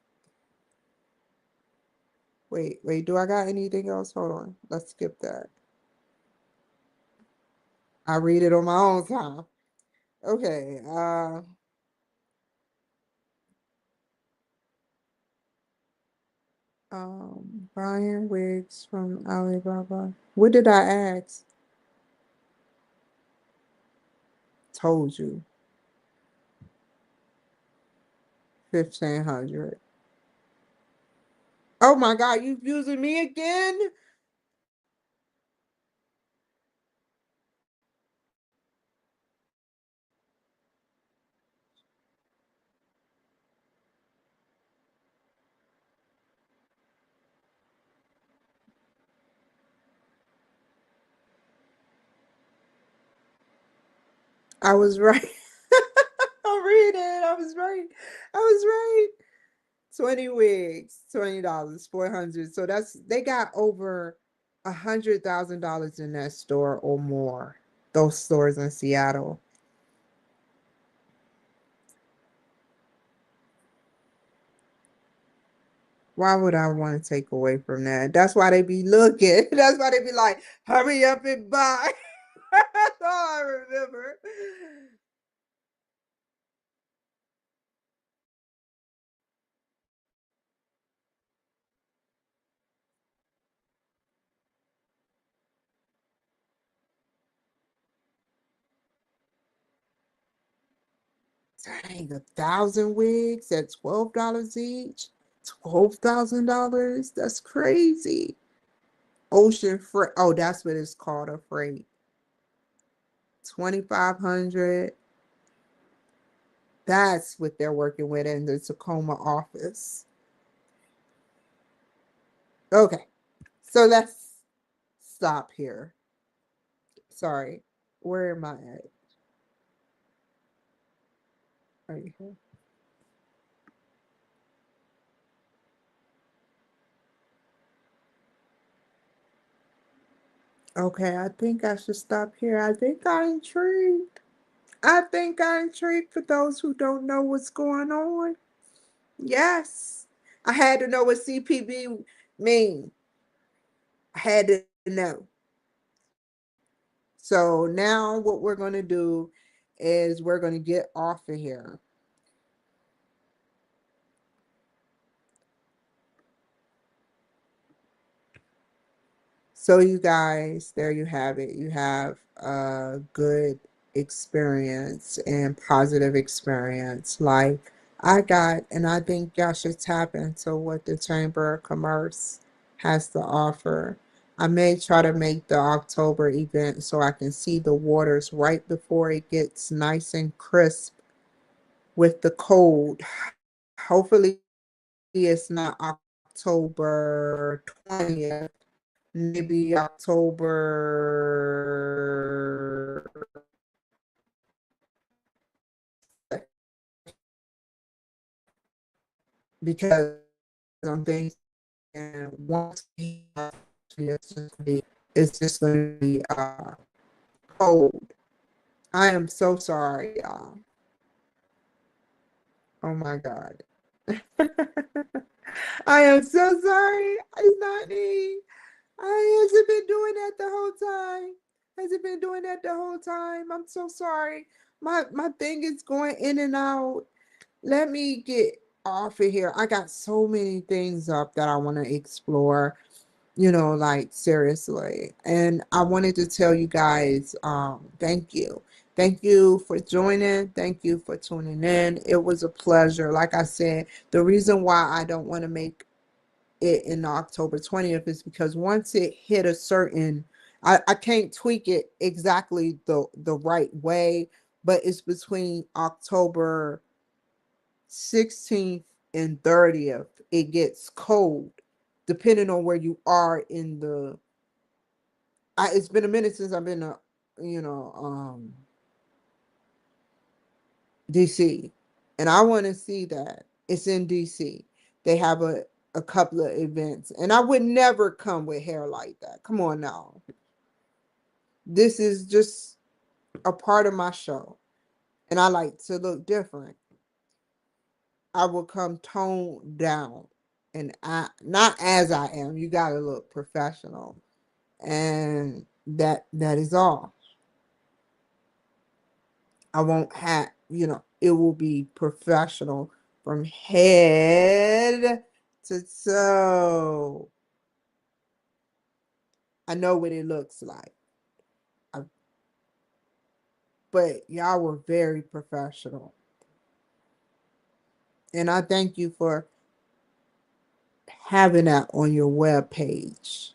Wait, do I got anything else? Hold on. Let's skip that. I read it on my own time. Okay. Buying wigs from Alibaba. What did I ask? Told you. 1,500. Oh my God, you using me again? I was right. I'm reading. I was right. I was right. 20 wigs, $20, 400. So they got over $100,000 in that store or more. Those stores in Seattle. Why would I want to take away from that? That's why they be looking. That's why they be like, hurry up and buy. That's all I remember. Dang, 1,000 wigs at $12 each. $12,000. That's crazy. Ocean freight. Oh, that's what it's called, a freight. 2,500. That's what they're working with in the Tacoma office. Okay, so let's stop here. Sorry. Where am I at? Right here. Okay, I think I should stop here. I think I'm intrigued. I think I'm intrigued for those who don't know what's going on. Yes. I had to know what CPB mean. I had to know. So now what we're going to do is we're going to get off of here. So you guys, there you have it. You have a good experience and positive experience like I got, and I think y'all should tap into what the Chamber of Commerce has to offer. I may try to make the October event so I can see the waters right before it gets nice and crisp with the cold. Hopefully it's not October 20th, maybe October, because I'm thinking once it's just going to be cold. I am so sorry, y'all. Oh my God. I am so sorry. It's not me. I hasn't been doing that the whole time. Has it been doing that the whole time? I'm so sorry. My thing is going in and out. Let me get off of here. I got so many things up that I want to explore, like seriously. And I wanted to tell you guys, thank you. Thank you for joining. Thank you for tuning in. It was a pleasure. Like I said, the reason why I don't want to make it in October 20th is because once it hit a certain, I can't tweak it exactly the right way, but it's between October 16th and 30th. It gets cold depending on where you are in the, it's been a minute since I've been to, you know, um, DC. And I want to see that. It's in DC. They have a couple of events. And I would never come with hair like that. Come on now. This is just a part of my show. And I like to look different. I will come toned down. And I not as I am. You gotta look professional. And that is all. I won't have, it will be professional from head to toe. I know what it looks like. I, but y'all were very professional. And I thank you for having that on your web page.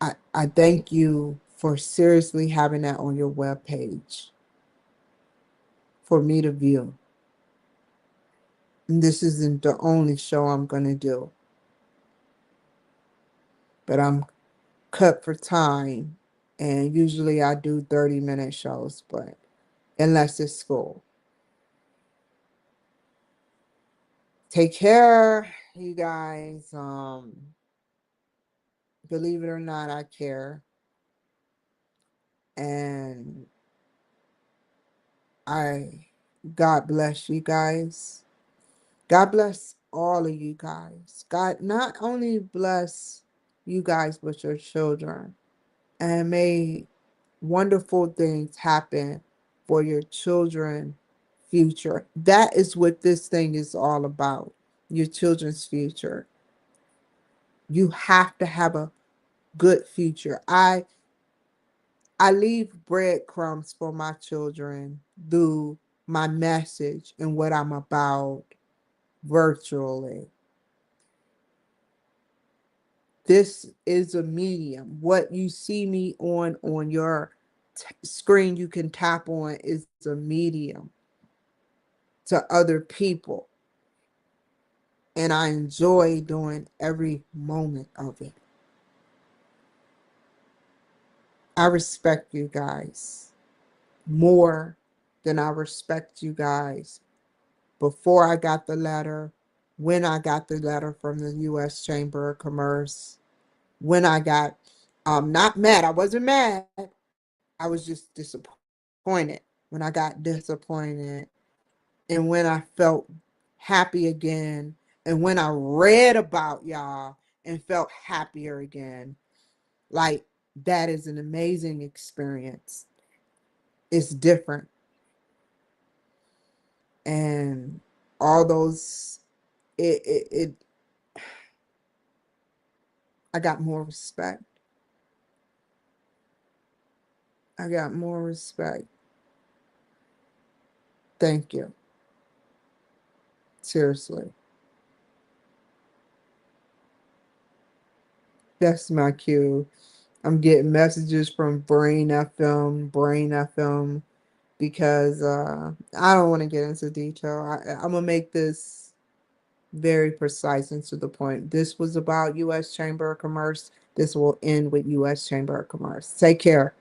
I thank you for seriously having that on your web page for me to view. And this isn't the only show I'm going to do, but I'm cut for time. And usually I do 30-minute shows, but unless it's school. Take care, you guys. Believe it or not, I care. And I God bless you guys. God bless all of you guys. God not only bless you guys, but your children. And may wonderful things happen for your children's future. That is what this thing is all about. Your children's future. You have to have a good future. I leave breadcrumbs for my children through my message and what I'm about virtually. This is a medium. What you see me on your screen you can tap on is a medium to other people. And I enjoy doing every moment of it. I respect you guys more than I respect you guys before I got the letter, when I got the letter from the U.S. Chamber of Commerce, when I got not mad. I wasn't mad. I was just disappointed. When I got disappointed and when I felt happy again and when I read about y'all and felt happier again. Like, that is an amazing experience. It's different. And all those it I got more respect. I got more respect. Thank you. Seriously. That's my cue. I'm getting messages from Brain FM, because I don't want to get into detail. I'm gonna make this very precise and to the point. This was about U.S. Chamber of Commerce. This will end with U.S. Chamber of Commerce. Take care.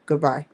Goodbye.